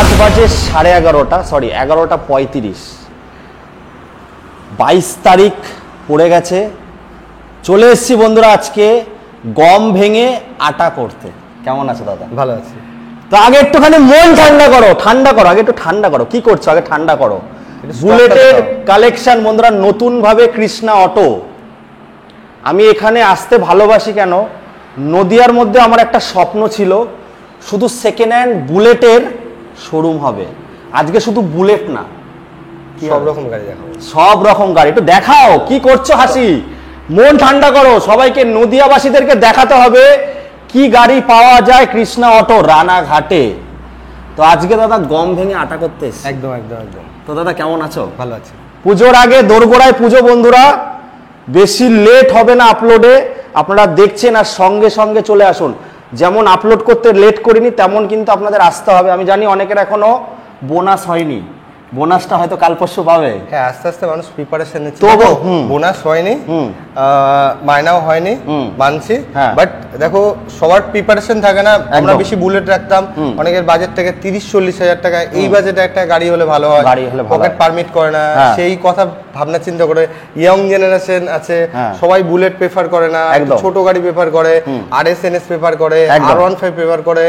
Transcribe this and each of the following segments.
রাত বাজে 11:30, সরি 11:35। 22 তারিখ পড়ে গেছে। চলে এসেছি বন্ধুরা আজকে গম ভেঙে আটা করতে। কেমন আছো দাদা? ভালো আছি। তো আগে একটুখানি মন ঠান্ডা করো, আগে একটু ঠান্ডা করো। কি করছো? আগে ঠান্ডা করো। বুলেটের কালেকশন বন্ধুরা, নতুন ভাবে কৃষ্ণা অটো। আমি এখানে আসতে ভালোবাসি কেন? নদিয়ার মধ্যে আমার একটা স্বপ্ন ছিল, শুধু সেকেন্ড হ্যান্ড বুলেটের শোরুম হবে। আজকে শুধু বুলেট না, সব রকম গাড়ি দেখাবো। সব রকম গাড়ি একটু দেখাও। কি করছো হাসি? মন ঠান্ডা করো। সবাইকে, নদিয়াবাসীদেরকে দেখাতে হবে কি গাড়ি পাওয়া যায় কৃষ্ণা অটো রানাঘাটে। তো আজকে দাদা গম ভেঙে আটা করতে এসেছি। একদম একদম একদম। তো দাদা কেমন আছো? ভালো আছি। পুজোর আগে দোরগোড়ায় পুজো বন্ধুরা, বেশি লেট হবে না আপলোডে। আপনারা দেখছেন আর সঙ্গে সঙ্গে চলে আসুন। যেমন আপলোড করতে লেট করিনি, তেমন কিন্তু আপনাদের আসতে হবে। আমি জানি অনেকের এখনো বোনাস হয়নি, বোনাসটা হয়তো কাল পরশু পাবে। হ্যাঁ, আস্তে আস্তে মানুষ প্রিপারেশন নিচ্ছে। তবু বোনাস হয়নি, মাইনাও হয়নি, মানছি। বাট দেখো, সবার প্রিপারেশন থাকে না। আমরা বেশি বুলেট রাখতাম, অনেকের বাজেট থেকে 30-40 হাজার টাকা। এই বাজেটে একটা গাড়ি হলে ভালো হয়, পকেট পারমিট করে না, সেই কথা ভাবনা চিন্তা করে। ইয়ং জেনারেশন আছে, সবাই বুলেট প্রেফার করে না, ছোট গাড়ি প্রেফার করে, RS-NS প্রেফার করে, R15 প্রেফার করে।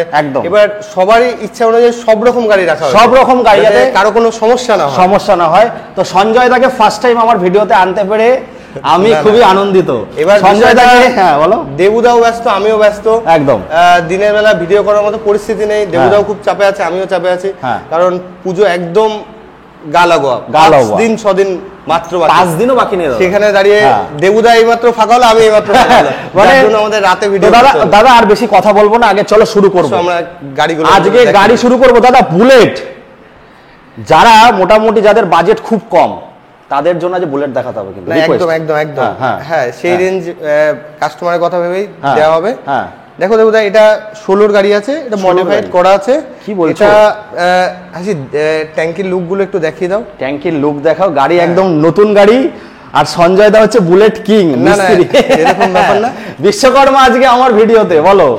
এবার সবারই ইচ্ছা অনুযায়ী সব রকম গাড়ি রাখা হয়, সব রকম গাড়ি, কারো কোনো সমস্যা না হয়। তো সঞ্জয় দাকে ফার্স্ট টাইম আমার ভিডিওতে আনতে পেরে আমি খুবই আনন্দিত। এবার সঞ্জয় দাকে, হ্যাঁ বলো। দেবুদাও ব্যস্ত, আমিও ব্যস্ত। একদম দিনের বেলা ভিডিও করার মতো পরিস্থিতি নেই। দেবুদাও খুব চাপে আছে, আমিও চাপে আছি। কারণ পুজো একদম গা লাগোয়া, 5 দিন মাত্র, 5 দিনও বাকি নেই। সেখানে দাঁড়িয়ে দেবুদা এইমাত্র ফাঁকা হলো, আমি এইমাত্র ফাঁকা হলাম। মানে আমাদের রাতে ভিডিও। দাদা আর বেশি কথা বলবো না, আগে চলো শুরু করবো। আমরা গাড়িগুলো আজকে গাড়ি শুরু করবো দাদা। বুলেট, যারা মোটামুটি যাদের বাজেট খুব কম, তাদের জন্য যে বুলেট দেখাতে হবে কিন্তু। একদম একদম একদম। হ্যাঁ, সেই রেঞ্জ কাস্টমারের কথা ভেবেই দেওয়া হবে। দেখো দেবুদা, এটা 16-র গাড়ি আছে, এটা মডিফাইড করা আছে। কি বলছো? এটা হাসি, ট্যাঙ্কির লুক গুলো একটু দেখিয়ে দাও। ট্যাঙ্কির লুক দেখাও। গাড়ি একদম নতুন গাড়ি। আর সঞ্জয় দা হচ্ছে বুলেট কিং মিস্ত্রি, এরকম ব্যাপার না। বিশ্বকর্মা আজকে আমার ভিডিওতে। বলো,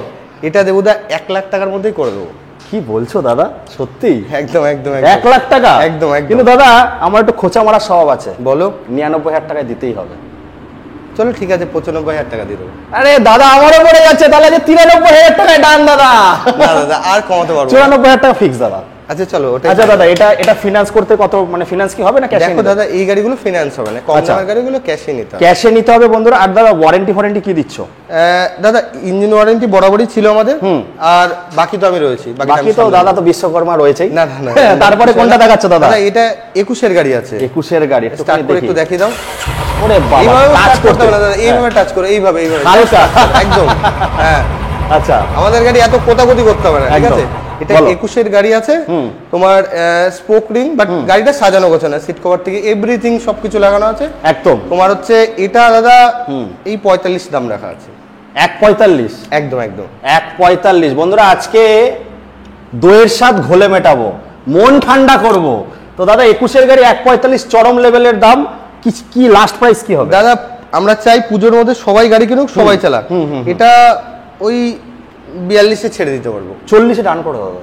এটা দেবুদা 1 লাখ টাকার মধ্যেই করে দেবো। কি বলছো দাদা? সত্যি? একদম একদম। 1 লাখ টাকা? একদম একদম। কিন্তু দাদা আমার একটু খোঁচা মারার স্বভাব আছে। বলো। 99,000 টাকায় দিতেই হবে। চলো ঠিক আছে, 95,000 টাকা দিয়ে দেবো। আরে দাদা আমারও পড়ে যাচ্ছে, তাহলে যে 93,000 টাকায় ডান দাদা। না দাদা, আর কমাতে পারবো। 94,000 টাকা ফিক্স দাদা। আচ্ছা চলো ওটা। আচ্ছা দাদা, এটা ফিনান্স করতে কত, মানে ফিনান্স কি হবে না ক্যাশে? দেখো দাদা, এই গাড়িগুলো ফিনান্স হবে না, কম দামের গাড়িগুলো ক্যাশে নিতে হবে। ক্যাশে নিতে হবে বন্ধুরা। আর দাদা ওয়ারেন্টি কি দিচ্ছ? দাদা ইঞ্জিন ওয়ারেন্টি বরাবরই ছিল আমাদের, আর বাকি তো আমি রয়েছি। বাকি তো দাদা তো বিশ্বকর্মা রয়েছেই। না না, তারপরে কোনটা দেখাচ্ছ দাদা? এটা 21-এর গাড়ি আছে। 21-এর গাড়ি একটু দেখিয়ে দাও। ওরে বাবা, টাচ করতে হবে না দাদা, এইভাবে টাচ করো, এইভাবে একদম। হ্যাঁ আচ্ছা, আমাদের গাড়ি এত কোতাকুতি করতে হবে না, ঠিক আছে? এটা 21-এর গাড়ি আছে, তোমার স্পোক রিং, বাট গাড়িটা সাজানো গোছানো, সিট কভার থেকে এভরিথিং সবকিছু লাগানো আছে একদম। তোমার হচ্ছে এটা দাদা এই 45 দাম রাখা আছে। 1.45? একদম একদম 1.45 বন্ধুরা। আজকে দইয়ের স্বাদ ঘোলে মেটাবো, মন ঠান্ডা করব। তো দাদা 21-এর গাড়ি 1.45 চরম লেভেলের দাম। কি লাস্ট প্রাইস কি হবে দাদা? আমরা চাই পুজোর মধ্যে সবাই গাড়ি কিনুক, সবাই চালাক। এটা ওই 42-এ ছেড়ে দিতে পারবো। 40-এ ডান করে দাদা।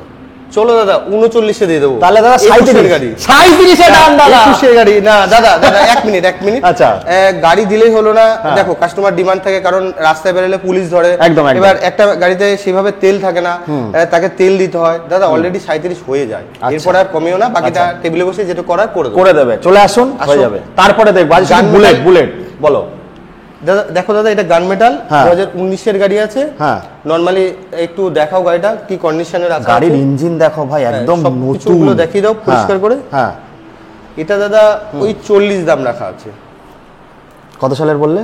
চলো দাদা 39-এ দিয়ে দেবো। তাহলে দাদা 37-এর গাড়ি। 37-এ ডান দাদা। 21-এর গাড়ি না দাদা, এক মিনিট। আচ্ছা, গাড়ি দিলেই হলো না। দেখো কাস্টমার ডিমান্ড থাকে, কারণ রাস্তায় বেরোলে পুলিশ ধরে। এবার একটা গাড়িতে সেভাবে তেল থাকে না, তাকে তেল দিতে হয়। দাদা অলরেডি 37 হয়ে যায়, এরপর আর কমিও না। বাকিটা টেবিলে বসে যেটা করার করে দেবে। চলে আসুন, হয়ে যাবে। তারপরে দেখবো বুলেট। বলো দাদা। দেখো দাদা, এটা গান মেটাল 2019-এর গাড়ি আছে। নরমালি একটু দেখাও গাড়িটা কি কন্ডিশনে রাখা আছে। গাড়ির ইঞ্জিন দেখো ভাই, একদম নতুন। গুলো দেখিয়ে দাও পরিষ্কার করে। এটা দাদা ওই 40 দাম রাখা আছে। কত সালের বললে?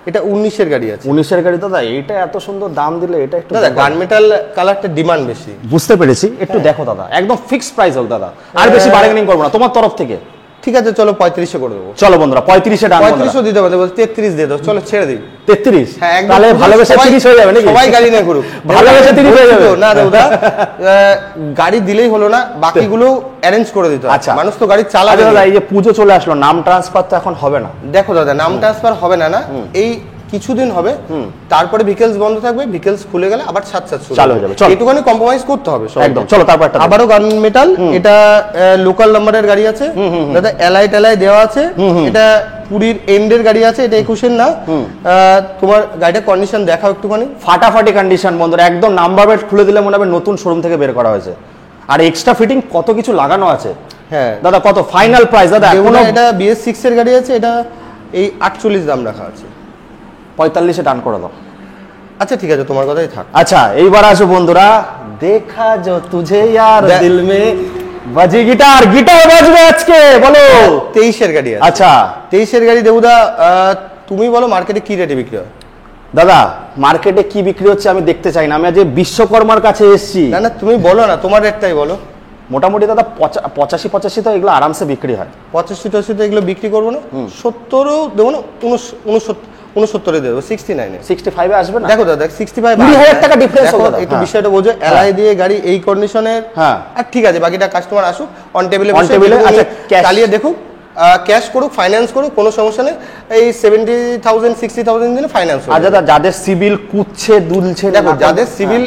এটা 19-এর গাড়ি আছে। 19-এর গাড়ি দাদা, এটা এত সুন্দর দাম দিলে এটা একটু দাদা গান মেটাল কালারটা ডিমান্ড বেশি। বুঝতে পেরেছি, একটু দেখো দাদা, একদম ফিক্সড প্রাইস হোক দাদা, আর বেশি বার্গেনিং করবো না তোমার তরফ থেকে। ঠিক আছে চলো 35-এ করে দেবো। চলো বন্ধুরা 35-এ ডান। 35-ও দিতে পারবে, 33 দিয়ে দাও। চলো ছেড়ে দিই 33। হ্যাঁ, তাহলে ভালোবেসে 30 হয়ে যাবে নাকি? সবাই গাড়ি নিয়ে ঘুরুক, ভালোবেসে 30 হয়ে যাবে না দাদা। গাড়ি দিলেই হলো না, বাকিগুলো অ্যারেঞ্জ করে দিতে হবে। আচ্ছা, মানুষ তো গাড়ি চালাবে। দাদা এই যে পুজো চলে আসলো, নাম ট্রান্সফার তো এখন হবে না। দেখো দাদা, নাম ট্রান্সফার হবে না। এই কি কিছুদিন হবে, তারপরে ভিকেলস বন্ধ থাকবে, ভিকেলস খুলে গেলে আবার সাত চালু হয়ে যাবে। একটুখানি কম্প্রোমাইজ করতে হবে একদম। চলো তারপর একটা আবারও গান মেটাল, এটা লোকাল নাম্বারের গাড়ি আছে দাদা, এলআই টেলাই দেওয়া আছে, এটা পুরীর এন্ডের গাড়ি আছে, এটা 21-এর না। তোমার গাড়িটা কন্ডিশন দেখাও একটুখানি। ফাটাফাটি কন্ডিশন বন্ধুরা, একদম নাম্বার প্লেট খুলে দিলে মনে হবে নতুন শোরুম থেকে বের করা হয়েছে। আর এক্সট্রা ফিটিং কত কিছু লাগানো আছে। হ্যাঁ দাদা কত ফাইনাল প্রাইস দাদা? এখনো এটা BS6 এর গাড়ি আছে, এটা এই 48 দাম রাখা আছে। 45-এ ডান করে দাও। আচ্ছা ঠিক আছে, তোমার কথাই থাক। আচ্ছা এইবার আসো বন্ধুরা, দেখা যো তুঝে ইয়ার দিল মে বাজে গিটার, গিটার বাজবে আজকে, বলো। 23-এর গাড়ি আছে। আচ্ছা 23-এর গাড়ি দেবুদা, তুমি বলো মার্কেটে কি রেটে বিক্রি হয়? দাদা মার্কেটে কি বিক্রি হচ্ছে আমি দেখতে চাই না, আমি আজ বিশ্বকর্মার কাছে এসেছি। না না তুমি বলো না, তোমার রেটটাই বলো। মোটামুটি দাদা 85 তো এগুলো আরামসে বিক্রি হয়। 85 তো এগুলো বিক্রি করবো না, 70ও দেবো না, 69-এ দেবো, 69-এ। 65-এ আসবে না? দেখো দাদা 65 20,000 টাকা ডিফারেন্স হবে দাদা। একটু বিষয়টা বোঝো, এলআই দিয়ে গাড়ি এই কন্ডিশনের। হ্যাঁ আর ঠিক আছে, বাকিটা কাস্টমার আসুক অন টেবিলে আচ্ছা চালিয়ে দেখুক, ক্যাশ করুক, ফাইন্যান্স করুক, কোনো সমস্যা নেই। এই 70,000 60,000 দিনে ফাইন্যান্স। আর দাদা যাদের সিভিল কুচ্ছে দুলছে, দেখো যাদের সিভিল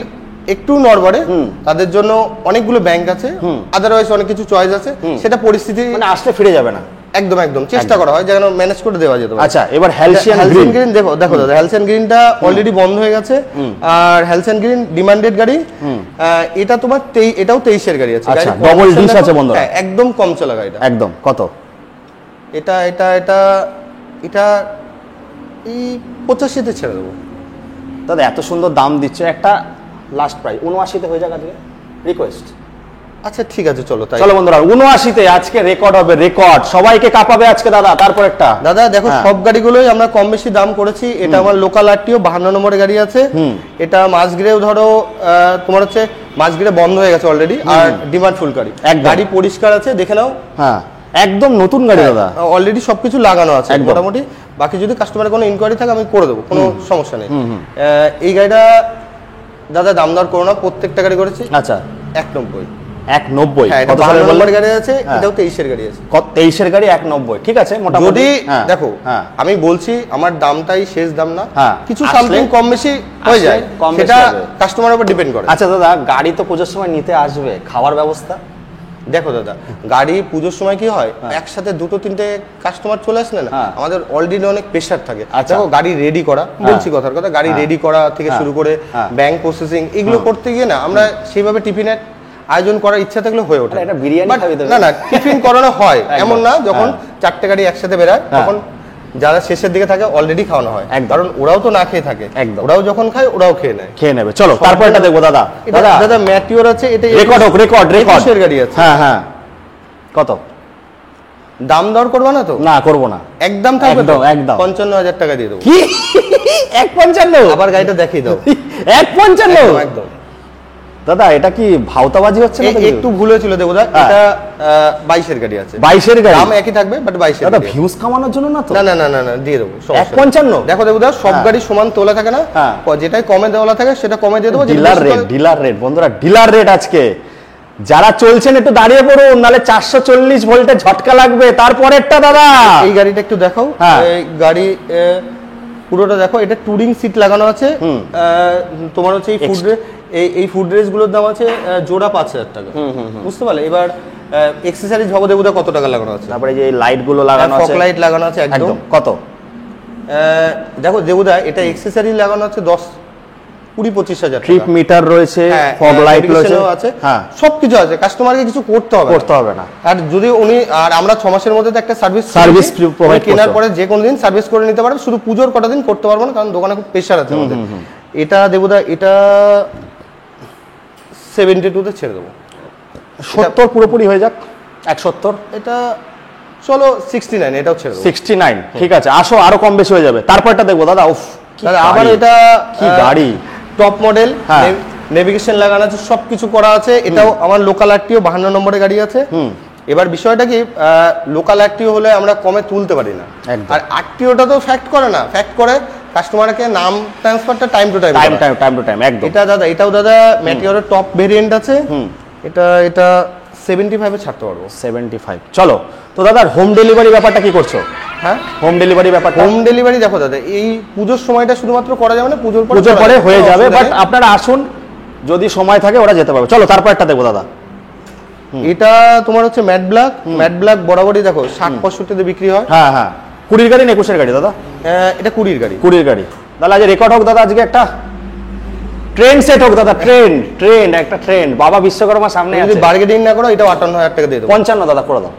একটু নড়বড়ে তাদের জন্য অনেকগুলো ব্যাংক আছে, আদারওয়াইজ অনেক কিছু চয়েস আছে, সেটা পরিস্থিতি মানে আসলে ফিরে যাবে না। একদম একদম চেষ্টা করা হয় যেন ম্যানেজ করে দেওয়া যেতে পারে। আচ্ছা এবার হ্যালসিয়ান গ্রিন দেখো দাদা, হ্যালসিয়ান গ্রিনটা অলরেডি বন্ধ হয়ে গেছে। আর হ্যালসিয়ান গ্রিন ডিমান্ডেড গাড়ি, এটা তোমার এটাও 23-এর গাড়ি আছে। আচ্ছা ডবল ডিশ আছে বন্ধুরা, একদম কম চলা গাড়িটা একদম। কত এটা? এটা এটা এটা এই 85-তে ছেড়ে দেবো দাদা। এত সুন্দর দাম দিচ্ছে, একটা লাস্ট প্রাইস 79-তে হয়ে যাক আজকে, রিকোয়েস্ট। আচ্ছা ঠিক আছে, চলো তাই। চলো বন্ধুরা 79-তে আজকে রেকর্ড হবে, রেকর্ড সবাইকে কাঁপাবে আজকে দাদা। তারপর একটা দাদা দেখো সব গাড়িগুলোই আমরা কম বেশি দাম করেছি। এটা আমার লোকাল আরটিও 52 নম্বরের গাড়ি আছে। এটা মাঝগিরেও ধরো তোমার হচ্ছে মাঝগিরে বন্ধ হয়ে গেছে অলরেডি, আর ডিমান্ড ফুল গাড়ি, গাড়ি পরিষ্কার আছে, দেখে নাও। হ্যাঁ একদম নতুন গাড়ি দাদা, অলরেডি সবকিছু লাগানো আছে মোটামুটি। বাকি যদি কাস্টমারের কোনো ইনকোয়ারি থাকে আমি করে দেবো, কোনো সমস্যা নেই। এই গাড়িটা দাদা দাম দর করো না, প্রত্যেকটা গাড়ি করেছি। আচ্ছা 190। 190 কত সালের নম্বর গাড়ি আছে? এটাও 23-এর গাড়ি আছে। 23-এর গাড়ি 190, ঠিক আছে মোটামুটি। যদি দেখো আমি বলছি আমার দামটাই শেষ দাম না, কিছু সামথিং কম বেশি হয়ে যায়, সেটা কাস্টমারের উপর ডিপেন্ড করে। আচ্ছা দাদা গাড়ি তো পুজোর সময় নিতে আসবে, খাওয়ার ব্যবস্থা? দেখো দাদা গাড়ি পুজোর সময় কি হয়, একসাথে দুটো তিনটে কাস্টমার চলে আসলে না, আমাদের অলরেডি অনেক প্রেশার থাকে। দেখো গাড়ি রেডি করা, বলছি কথার কথা, গাড়ি রেডি করা থেকে শুরু করে ব্যাংক প্রসেসিং এগুলো করতে গিয়ে না আমরা সেইভাবে টিফিনের আয়োজন করার ইচ্ছা থাকলে হয়ে ওঠে না। না টিফিন করানো হয়, এমন না যখন 4টে গাড়ি একসাথে বেরায় তখন যারা শেষের দিকে থাকে অলরেডি খাওয়ানো হয়, কারণ ওরাও তো না খেয়ে থাকে, ওরাও যখন খায় ওরাও খেয়ে নেবে। চলো তারপর এটা দেখবো দাদা। দাদা ম্যাটিওর আছে, এটা রেকর্ড গাড়ি আছে। হ্যাঁ কত দাম দর করবা না তো? না করবো না, একদম থাকবে তো, একদম 55,000 টাকা দিয়ে দেবো। কি 155? আবার গাড়িটা দেখিয়ে দাও। 155? একদম দাদা এটা কি ভাওতাবাজি হচ্ছে না? একটু ভুল হয়েছিল দেবো দা, এটা 22-এর গাড়ি আছে। 22-এর গাড়ি দাম একই থাকবে বাট 22-এর। দাদা ভিউজ কামানোর জন্য না তো? না না না না দিয়ে দেবো। 155? দেখো দেবো দা সব গাড়ি সমান তোলা থাকে না, যেটাই কমে দেওয়া থাকে সেটা কমে দিয়ে দেবো। ডিলার রেট বন্ধুরা, ডিলার রেট আজকে। যারা চলছেন একটু দাঁড়িয়ে পড়ুন, নালে 440 ভোল্টের ঝটকা লাগবে। তারপরেরটা দাদা এই গাড়িটা একটু দেখাও। এই গাড়ি পুরোটা দেখো, এটা টুরিং সিট লাগানো আছে। তোমার হচ্ছে এই ফুড রেস গুলোর দাম আছে জোড়া 5,000 টাকা, বুঝতে পারলে? এবার এক্সেসরিজ ভাবো দেবো কত টাকা লাগানো আছে। তারপরে যে লাইট গুলো লাগানো আছে, ফগ লাইট লাগানো আছে একদম। কত দেখো দেবুদা, এটা এক্সেসরি লাগানো আছে 10-20-25,000 ট্রিপ মিটার রয়েছে, ফগ লাইট রয়েছে, সবকিছু আছে। কাস্টমারকে কিছু করতে হবে না। আর যদি আর আমরা 6 মাসের মধ্যে একটা সার্ভিস প্রোভাইড কেনার পরে যে কোনো দিন সার্ভিস করে নিতে পারবে, শুধু পুজোর কটা দিন করতে পারবো না, কারণ দোকানে খুব প্রেশার আছে আমাদের। এটা দেবুদা এটা 72-তে ছেড়ে দেবো। 70 পুরোপুরি হয়ে যাক, 170। এটা চলো 69, এটাও ছেড়ে দেবো। 69 ঠিক আছে, আসো আরো কম বেশি হয়ে যাবে। তারপরটা দেখবো দাদা। উফ দাদা আবার এটা কি গাড়ি, টপ মডেল, নেভিগেশন লাগানো আছে, সবকিছু করা আছে। এটাও আমার লোকাল আরটিও 52 নম্বরের গাড়ি আছে। এবার বিষয়টা কি, লোকাল আরটিও হলে আমরা কমে তুলতে পারি না, আর আরটিওটা তো ফ্যাক্ট করে না, ফ্যাক্ট করে কাস্টমারকে নাম ট্রান্সফারটা টাইম টু টাইম একদম। এটাও দাদা ম্যাটিওরের টপ ভেরিয়েন্ট আছে। এটা 75-এ ছাড়তে পারবো। 75। চলো তো দাদা হোম ডেলিভারি ব্যাপারটা কি করছো? হ্যাঁ হোম ডেলিভারি ব্যাপারটা? হোম ডেলিভারি দেখো দাদা, এই পুজোর সময়টা শুধুমাত্র করা যাবে না, পুজোর পরে হয়ে যাবে, বাট আপনারা আসুন, যদি সময় থাকে ওরা যেতে পারবে। চলো তারপর একটা দেখবো দাদা। এটা তোমার হচ্ছে ম্যাট ব্ল্যাক বরাবরই দেখো 60-65 বিক্রি হয়। হ্যাঁ হ্যাঁ, 20 গাড়ি না 21 গাড়ি দাদা? এটা 20 গাড়ি। 20 গাড়ি দাদা, আজ রেকর্ড হোক দাদা, আজকে একটা ট্রেন্ড সেট হোক দাদা, ট্রেন্ড একটা ট্রেন্ড। বাবা বিশ্বকর্মা সামনে আছে, যদি বার্গেনিং না করো এটা 58,000 টাকা দিয়ে দেবো। 55 দাদা করে দাও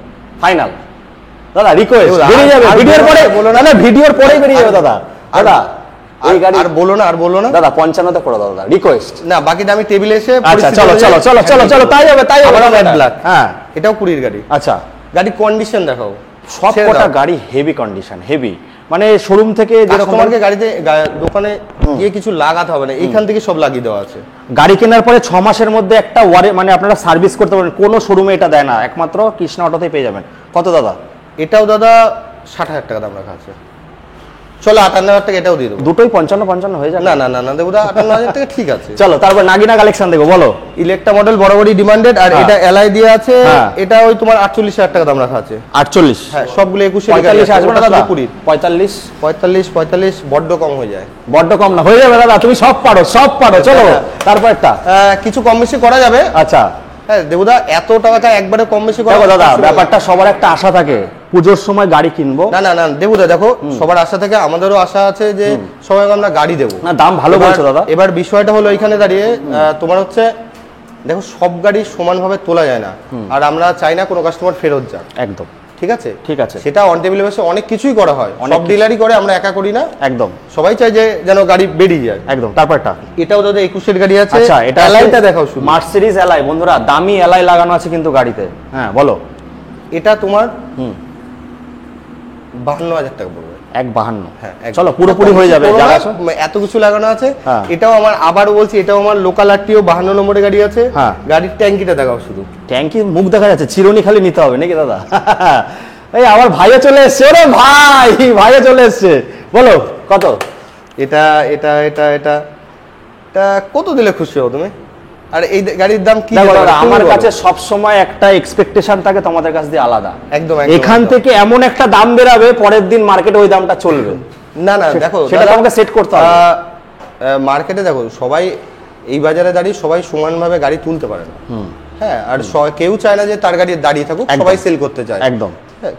ফাইনাল। দাদা রিকোয়েস্ট বেরিয়ে যাবে ভিডিওর পরে, বলো না ভিডিওর পরেই বেরিয়ে যাবে দাদা। দাদা এই গাড়ি আর বলো না দাদা, 55 তে করে দাও দাদা, রিকোয়েস্ট। না বাকিটা আমি টেবিলে এসে। আচ্ছা চলো তাই হবে ম্যাট ব্ল্যাক। হ্যাঁ এটাও 20 গাড়ি। আচ্ছা, গাড়ি কন্ডিশন দেখাও, সব কটা গাড়ি হেভি কন্ডিশন, হেভি মানে শোরুম থেকে যেরকম গাড়িতে দোকানে গিয়ে কিছু লাগাতে হবে না, এইখান থেকে সব লাগিয়ে দেওয়া আছে। গাড়ি কেনার পরে 6 মাসের মধ্যে একটা মানে আপনারা সার্ভিস করতে পারেন, কোনো শোরুমে এটা দেয় না, একমাত্র কৃষ্ণা অটোতেই পেয়ে যাবেন। কত দাদা? এটাও দাদা 60,000 টাকা দাম রাখা আছে। চলো 58,000 টাকা এটাও দিয়ে দেবো। দুটোই 55 হয়ে যাবে? না দেবো দা, 58,000 টাকা ঠিক আছে। চলো তারপর নাগিনা কালেকশন দেখো, বলো। ইলেকট্রা মডেল বরাবরই ডিমান্ডেড, আর এটা এলআই দিয়ে আছে। এটা ওই তোমার 48,000 টাকা দাম রাখা আছে। 48? হ্যাঁ, সবগুলো 21 45 আসবে না দাদা? 45 বড্ড কম হয়ে যায়। বড্ড কম না, হয়ে যাবে দাদা, তুমি সব পারো। চলো তারপর একটা কিছু কম বেশি করা যাবে। আচ্ছা হ্যাঁ দেবুদা, এত টাকা একবারে কম বেশি করা দাদা, ব্যাপারটা সবার একটা আশা থাকে পুজোর সময় গাড়ি কিনবো। না দেবুদা দেখো, সবার আশা থাকে, আমাদেরও আশা আছে যে সবাই আমরা গাড়ি দেবো। না দাম ভালো বলছো দাদা। এবার বিষয়টা হলো এখানে দাঁড়িয়ে তোমার হচ্ছে দেখো, সব গাড়ি সমানভাবে তোলা যায় না, আর আমরা চাই না কোনো কাস্টমার ফেরত যাক। একদম ঠিক আছে। সেটা অন টেবিল বেসে অনেক কিছুই করা হয়, সব ডিলারই করে, আমরা একা করি না। একদম সবাই চাই যে যেন গাড়ি বেরিয়ে যায়। একদম। তারপরটা এটাও দাদা 21 গাড়ি আছে। আচ্ছা, এটা এলআইটা দেখাও শুধু। মার্সিডিজ এলআই বন্ধুরা, দামি এলআই লাগানো আছে কিন্তু গাড়িতে। হ্যাঁ বলো। এটা তোমার 52,000 টাকা পড়বে। 152? হ্যাঁ, চলো পুরোপুরি হয়ে যাবে, এত কিছু লাগানো আছে। এটাও আমার, আবারও বলছি, এটাও আমার লোকাল আরটিও 52 নম্বরের গাড়ি আছে। গাড়ির ট্যাঙ্কিটা দেখাও শুধু। ট্যাঙ্কি মুখ দেখা যাচ্ছে, চিরুনি খালি নিতে হবে নাকি দাদা? এই আমার ভাইও চলে এসছে, ওরে ভাইও চলে এসছে। বলো কত? এটা কত দিলে খুশি হও তুমি? আর এই গাড়ির দাম কি? আমার কাছে সব সময় একটা এক্সপেকটেশন থাকে তোমাদের কাছ দিয়ে আলাদা। একদম। এখান থেকে এমন একটা দাম বেরাবে, পরের দিন মার্কেটে ওই দামটা চলবে না। দেখো সেটা তোমাকে সেট করতে হবে। মার্কেটে দেখো, সবাই এই বাজারে দাঁড়িয়ে সবাই সমানভাবে গাড়ি তুলতে পারে না। হ্যাঁ, আর কেউ চায় না যে তার গাড়ি দাঁড়িয়ে থাকুক, সবাই সেল করতে চায়। একদম।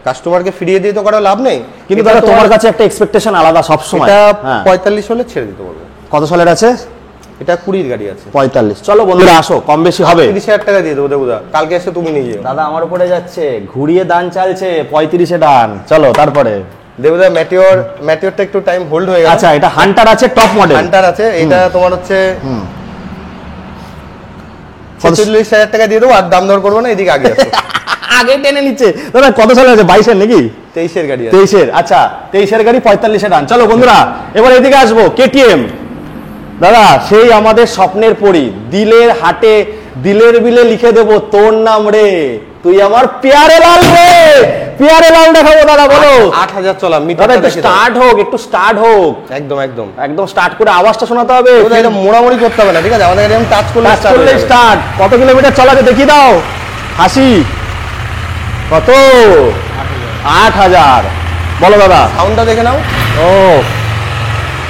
কাস্টমারকে ফিরিয়ে দিয়ে তো করা লাভ নেই। কিন্তু দাদা তোমার কাছে একটা এক্সপেকটেশন আলাদা সব সময়। এটা 45 হলে ছেড়ে দিতে বলবো। কত সালের আছে? এটা 20 গাড়ি আছে। 45? চলো বন্ধুরা আসো, কম বেশি হবে। 30,000 টাকা দিয়ে দেবো দেবুদা, কালকে এসে তুমি নিয়ে যাও। দাদা আমার উপরে যাচ্ছে, ঘুরিয়ে দান চালছে, 35-এ ডান। চলো তারপরে দেবুদা, ম্যাটিওরটা একটু টাইম হোল্ড হয়ে গেছে। আচ্ছা, এটা হান্টার আছে, টপ মডেল হান্টার আছে। এটা তোমার হচ্ছে 46,000 টাকা দিয়ে দেবো, আর দাম দর করবো না, এদিকে আগে আসো। আগে টেনে নিচ্ছে দাদা। কত সালে আছে? 22-এর নাকি? 23-এর গাড়ি আছে। 23-এর? আচ্ছা 23-এর গাড়ি 45-এ ডান। চলো বন্ধুরা এবার এদিকে আসবো। কেটিএম দাদা, সেই আমাদের স্বপ্নের পরি, দিলের হাটে দিলের বিলে লিখে দেবো তোর নাম রে, তুই আমার প্যারে লাল রে। প্যারে লাল দেখাবো দাদা, বলো। 8,000 চলা দাদা, একটু স্টার্ট হোক। একদম স্টার্ট করে আওয়াজটা শোনাতে হবে। এটা মোড়ামুড়ি করতে হবে না, ঠিক আছে? আমাদের এরকম টাচ করলে স্টার্ট। কত কিলোমিটার চলাতে দেখিয়ে দাও। হাসি কত? 8,000। বলো দাদা। সাউন্ডটা দেখে নাও। ও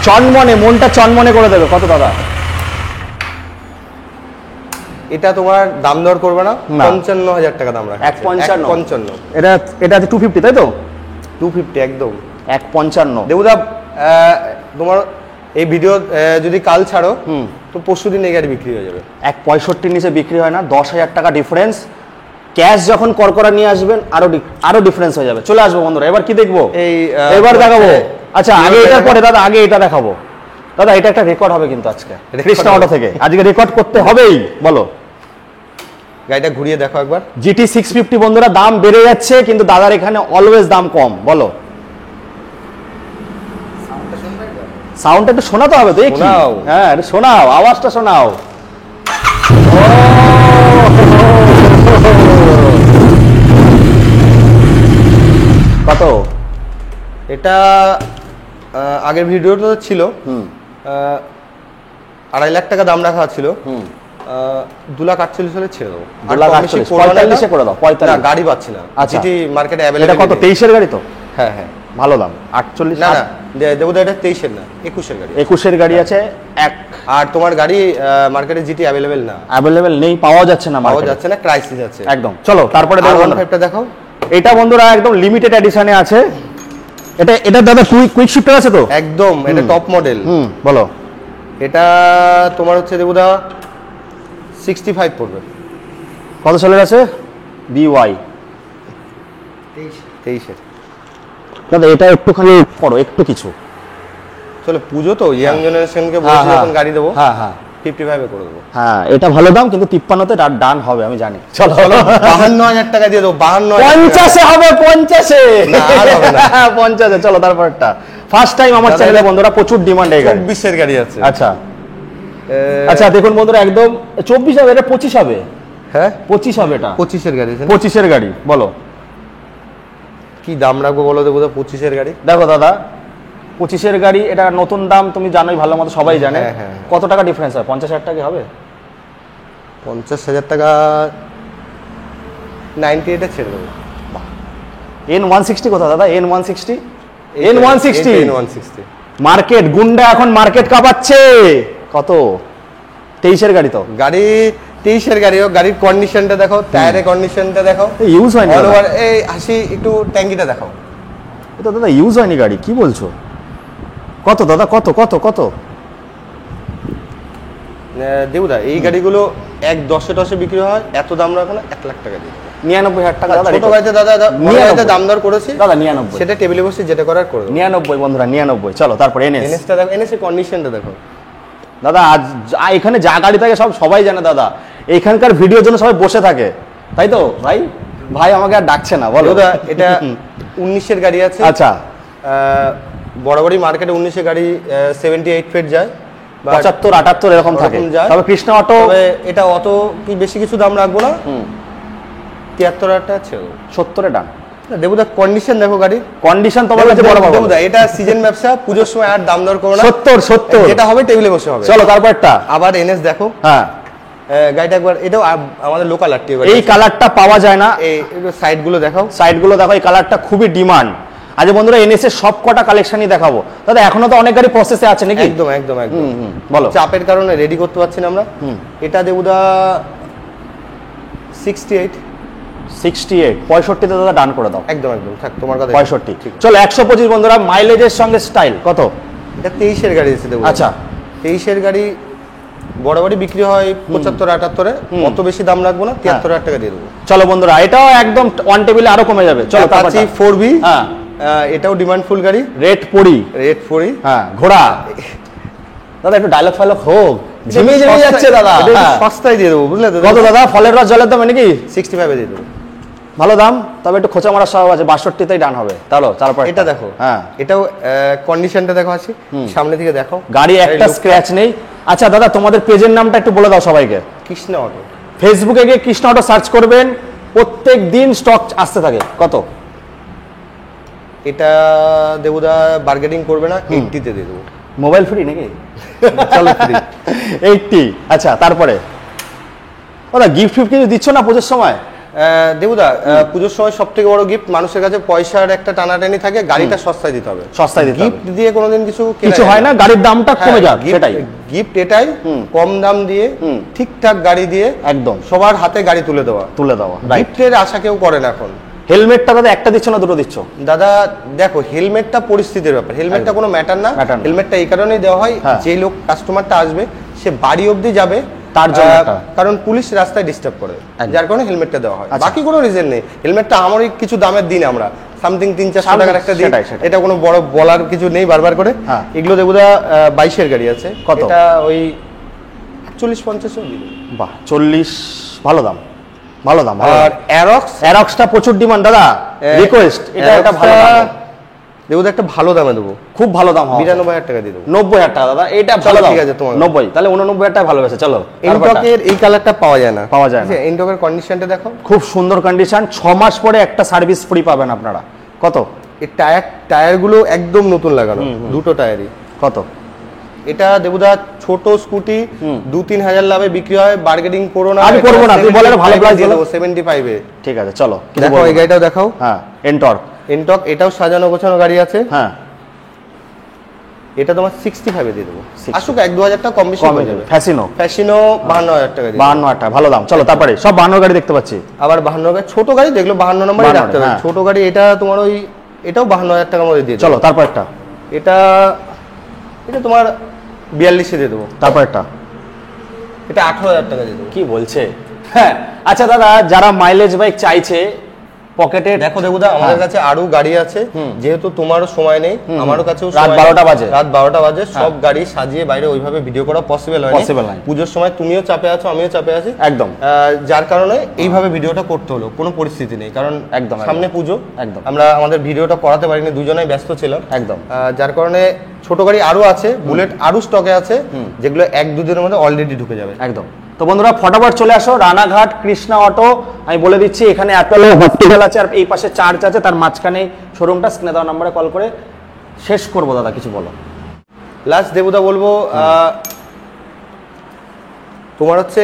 চনমনে, মনটা চনমনে করে দেবে। কত দাদা? এটা তোমার দাম দর করবে না, 55,000 টাকা দাম রাখা। 155? এটা আছে 250, তাই তো? 250 একদম। 155 দেবুদা, তোমার এই ভিডিও যদি কাল ছাড়ো তো পরশুদিন এই গাড়ি বিক্রি হয়ে যাবে। 165 নিচে বিক্রি হয় না। 10,000 টাকা ডিফারেন্স। ক্যাশ যখন করকরা নিয়ে আসবেন আরো ডিফারেন্স হয়ে যাবে। চলে আসবো বন্ধুরা, এবার কি দেখবো? এবার দেখাবো। আচ্ছা, আগে এটার পরে দাদা, আগে এটা দেখাবো। দাদা এটা একটা রেকর্ড হবে কিন্তু আজকে কৃষ্ণা অটো থেকে, আজকে রেকর্ড করতে হবেই। বলো। গাড়িটা ঘুরিয়ে দেখো একবার। GT 650 বন্ধুরা, দাম বেড়ে যাচ্ছে কিন্তু দাদার এখানে অলওয়েজ দাম কম। বলো। সাউন্ডটা একটু শোনাতে হবে তো। হ্যাঁ, একটু শোনাও, আওয়াজটা শোনাও। কত? এটা আগের ভিডিওটা ছিল 2.5 লাখ টাকা দাম রাখা ছিল। 2,48,000 হলে ছেড়ে দেবো। 2,48,000 করে দাও। 45 গাড়ি পাচ্ছি না। আচ্ছা, মার্কেটে অ্যাভেলেবল। এটা কত? 23-এর গাড়ি তো? হ্যাঁ। ভালো দাম 48 না না দেবদা এটা 23-এর না 21-এর গাড়ি 21-এর গাড়ি আছে এক। আর তোমার গাড়ি মার্কেটে জিটি অ্যাভেলেবেল না, অ্যাভেলেবেল নেই, পাওয়া যাচ্ছে না, পাওয়া যাচ্ছে না, ক্রাইসিস আছে একদম। চলো তারপরে দেখো 1.5টা দেখো। এটা বন্ধুরা একদম লিমিটেড এডিশনে আছে। এটা দাদা কুইক শিফটার আছে তো একদম, এটা টপ মডেল। বলো। এটা তোমার হচ্ছে দেবদা 65 পড়বে। কত সালের আছে? BY 23-এর। দাদা এটা একটুখানি করো, একটু কিছু। চলো পুজো তো, ইয়াং জেনারেশনকে বলছি যখন গাড়ি দেবো, হ্যাঁ হ্যাঁ 55 এ করে দেবো। হ্যাঁ এটা ভালো দাম, কিন্তু 53-তে ডান হবে আমি জানি। চলো 52,000 টাকা দিয়ে দেবো। 50-এ হবে, 50-এ না, আর হবে না। 50-এ। চলো তারপরটা। ফার্স্ট টাইম আমার চ্যানেলে বন্ধুরা প্রচুর ডিমান্ড এই গাড়ি। 24-এর গাড়ি আছে। আচ্ছা আচ্ছা দেখুন বন্ধুরা, একদম 24 হবে, এটা 25 হবে। হ্যাঁ 25 হবে, এটা 25-এর গাড়ি আছে। 25-এর গাড়ি। বলো কি দাম রাখবো বলো দেবো? 25-এর গাড়ি দেখো দাদা, 25-এর গাড়ি, এটা নতুন দাম তুমি জানোই ভালো মতো, সবাই জানে। কত টাকা ডিফারেন্স হয়? 50,000 টাকা হবে? 50,000 টাকা 98-এ ছেড়ে দেবো। N160 কোথা দাদা? N160 N160 N160 মার্কেট গুন্ডা এখন মার্কেট কাঁপাচ্ছে। কত? 23-এর গাড়ি তো। গাড়ি 23-এর গাড়ি, গাড়ির কন্ডিশনটা দেখো, টায়ারের কন্ডিশনটা দেখো, ইউজ হয়নি অল ওভার। এই হাসি একটু ট্যাঙ্কিটা দেখো। এটা দাদা ইউজ হয়নি গাড়ি, কি বলছো? কত দাদা, কত কত কত? দেবুদা এই গাড়িগুলো 1.10 বিক্রি হয়, এত দাম রাখো না, 1 লাখ টাকা দিয়ে 99,000 টাকা দাদা। ছোট গাড়িতে দাদা বড় গাড়িতে দাম দর করেছি দাদা 99, সেটা টেবিলে বসে যেটা করার করে দেবো। 99 বন্ধুরা, 99। চলো তারপর এনএসটা দেখো, এনএস এর কন্ডিশনটা দেখো দাদা। আজ এখানে যা গাড়ি থাকে সবাই জানে দাদা, এখানকার ভিডিওর জন্য সবাই বসে থাকে, তাই তো ভাই? ভাই আমাকে আর ডাকছে না, বলো। দাদা এটা 19-এর গাড়ি আছে। আচ্ছা বরাবরই মার্কেটে 19-এর গাড়ি 78 ফিট যায়, 75-78 এরকম থাকে। তবে কৃষ্ণ অটো, এটা অত কি বেশি কিছু দাম রাখবো না, 73,000 টাকা ছিল। 70-এ ডান। দেবুদা কন্ডিশন দেখো গাড়ি, কন্ডিশন তোমার কাছে বড় পাবো। দেবুদা এটা সিজন ব্যবসা, পুজোর সময় আর দাম দর করো না। 70 যেটা হবে টেবিলে বসে হবে। চলো তারপরটা। আবার এনএস দেখো। হ্যাঁ গাড়িটা একবার, এটাও আমাদের লোকাল আরটি। এই কালারটা পাওয়া যায় না। এই সাইড গুলো দেখো, সাইডগুলো দেখো, এই কালারটা খুবই ডিমান্ড। আজ বন্ধুরা এনএস এর সব কটা কালেকশনই দেখাবো দাদা। এখনো তো অনেক গাড়ি প্রসেসে আছে নাকি? একদম একদম একদম। বলো। চাপের কারণে রেডি করতে পারছি না আমরা। এটা দেবুদা 68 65তে দাদা ডান করে দাও। একদম একদম, থাক তোমার কথা। 65। চলো 125 বন্ধুরা, মাইলেজের সঙ্গে স্টাইল। কত? এটা 23-এর গাড়ি আছে দেবুদা। আচ্ছা 23-এর গাড়ি বরাবরই বিক্রি হয় 75-78-এ, অত বেশি দাম রাখবো না, 73,000 টাকা দিয়ে দেবো। চলো বন্ধুরা, এটাও একদম ওয়ান টেবিলে আরো কমে যাবে। চলো তারপর 4B। হ্যাঁ এটাও ডিমান্ডফুল গাড়ি, রেড পড়ি। হ্যাঁ ঘোড়া। দাদা একটু ডায়লগ ফাইলগ হোক, ঝিমিয়ে যাচ্ছে দাদা। সস্তায় দিয়ে দেবো, বুঝলে? কত দাদা? ফলের রস জলের দাম নাকি? 65-এ দিয়ে দেবো। ভালো দাম, তবে একটু খোঁচা মারার স্বভাব আছে। 62-তেই ডান হবে। তাহলে তারপর এটা দেখো। হ্যাঁ এটাও কন্ডিশনটা দেখো, আছে সামনে থেকে দেখো, গাড়ি একটা স্ক্র্যাচ নেই। আচ্ছা দাদা, তোমাদের পেজের নামটা একটু বলে দাও সবাইকে। কৃষ্ণ অটো। ফেসবুকে গিয়ে কৃষ্ণ অটো সার্চ করবেন, প্রত্যেক দিন স্টক আসতে থাকে। কত? এটা দেবুদা বার্গেনিং করবে না, 80-তে দিয়ে দেবো। মোবাইল ফ্রি নাকি? চলো ফ্রি 80। আচ্ছা তারপরে ওরা গিফট ফিফট কিছু দিচ্ছ না পুজোর সময়? দেবুদা পুজোর সময় সব থেকে বড় গিফট, মানুষের কাছে পয়সার একটা টানাটানি থাকে, গাড়িটা সস্তায় দিতে হবে। সস্তায় দিতে হবে। গিফট দিয়ে কোনোদিন কিছু হয় না, গাড়ির দামটা কমে যাক, সেটাই গিফট। এটাই কম দাম দিয়ে ঠিকঠাক গাড়ি দিয়ে একদম সবার হাতে গাড়ি তুলে দেওয়া। গিফটের আশা কেউ করে না এখন। হেলমেটটা দাদা একটা দিচ্ছ না দুটো দিচ্ছ? দাদা দেখো, হেলমেটটা পরিস্থিতির ব্যাপার, হেলমেটটা কোনো ম্যাটার না। হেলমেটটা এই কারণেই দেওয়া হয়, যে লোক কাস্টমারটা আসবে সে বাড়ি অবধি যাবে তার জন্য, কারণ পুলিশ রাস্তায় ডিস্টার্ব করে, যার কারণে হেলমেটটা দেওয়া হয়। বাকি কোনো রিজন নেই। হেলমেটটা আমারই কিছু দামের দিন, আমরা সামথিং 300-400 টাকার একটা দিন, এটা কোনো বড় বলার কিছু নেই বারবার করে। এগুলো দেবুদা 22-এর গাড়ি আছে। এটা ওই 40-50 দিন। বাহ 40, ভালো দাম। আর অ্যারক্সটা প্রচুর ডিমান্ড দাদা, রিকোয়েস্ট। এটা একটা ভালো দাম দেবুদা, একটা ভালো দামে দেবো, খুব ভালো দাম। 92,000 টাকা দিয়ে দেবো। 90,000 টাকা দাদা, এটা ভালো দাম। ঠিক আছে তোমার 90, তাহলে 89,000 টাকা ভালোবেসে। চলো এনটকের এই কালারটা পাওয়া যায় না। এনটকের কন্ডিশনটা দেখো, খুব সুন্দর কন্ডিশন। 6 মাস পরে একটা সার্ভিস ফ্রি পাবেন আপনারা। কত? এই টায়ারগুলো একদম নতুন লাগানো, দুটো টায়ারই। কত? এটা দেবুদা ছোট স্কুটি 2-3 হাজার লাভে বিক্রি হয়, বার্গেনিং করো না। আমি করব না, তুই বলে ভালো প্রাইস দিয়ে দেবো 75-এ। ঠিক আছে চলো দেখো এই গাড়িটাও দেখাও। হ্যাঁ এনটর্ক। এনটক, এটাও সাজানো গোছানো গাড়ি আছে। হ্যাঁ, এটা তোমার 65 এ দিয়ে দেবো। আসুক 1-2 টাকা কম বেশি হয়ে যাবে। ফ্যাসিনো 52,000 টাকা দিয়ে। 52 টাকা, ভালো দাম। চলো তারপরে সব 52 গাড়ি দেখতে পাচ্ছি। আবার 52 গাড়ি, ছোট গাড়ি দেখলো 52 নম্বরই 52 রাখতে হবে। হ্যাঁ। ছোট গাড়ি এটা তোমার ওই, এটাও 52,000 টাকার মধ্যে দিয়ে দেবো। চলো তারপর একটা, এটা তোমার 42 এ দিয়ে দেবো। তারপর একটা, এটা 18,000 টাকা দিয়ে দেবো। কি বলছে? হ্যাঁ আচ্ছা দাদা, যারা মাইলেজ বাইক চাইছে পকেটে, দেখো দেবুদা, আমাদের কাছে আরো গাড়ি আছে, যেহেতু তোমারও সময় নেই, আমারও কাছেও রাত 12টা বাজে, রাত 12টা বাজে, সব গাড়ি সাজিয়ে বাইরে ওইভাবে ভিডিও করা পসিবল হয় না। পুজোর সময় তুমিও চাপে আছো, আমিও চাপে আছি, একদম, যার কারণে এইভাবে ভিডিওটা করতে হলো। কোনো পরিস্থিতি নেই, কারণ একদম সামনে পুজো, একদম আমরা আমাদের ভিডিওটা করাতে পারিনি, দুজনেই ব্যস্ত ছিলাম একদম, যার কারণে ছোট গাড়ি আরো আছে, বুলেট আরো স্টকে আছে, যেগুলো 1-2 দিনের মধ্যে অলরেডি ঢুকে যাবে। একদম। তো বন্ধুরা ফটাফট চলে আসো রানাঘাট কৃষ্ণা অটো। আমি বলে দিচ্ছি এখানে অ্যাপেলো হসপিটাল আছে, আর এই পাশে চার্চ আছে, তার মাঝখানে শোরুমটা। স্ক্রিনে দেওয়া নম্বরে কল করে শেষ করবো। দাদা কিছু বলো। লাস্ট দেবুদা বলবো, তোমার হচ্ছে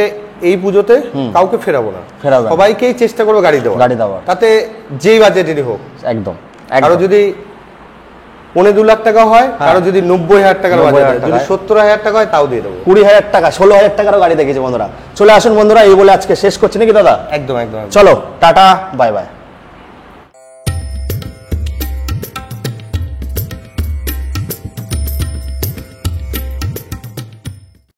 এই পুজোতে কাউকে ফেরাবো না, সবাইকেই চেষ্টা করবো গাড়ি দেওয়া, তাতে যেই বাজেটেরই হোক। একদম। কারো যদি 1.5-2 লাখ টাকা হয়, কারো যদি 90,000 টাকার বাজেট হয়, যদি 70,000 টাকা হয়, তাও দিয়ে দেবো। 20,000 টাকা 16,000 টাকারও গাড়ি দেখেছি বন্ধুরা। চলে আসুন বন্ধুরা, এই বলে আজকে শেষ করছি নাকি দাদা? একদম একদম। চলো টাটা, বাই বাই।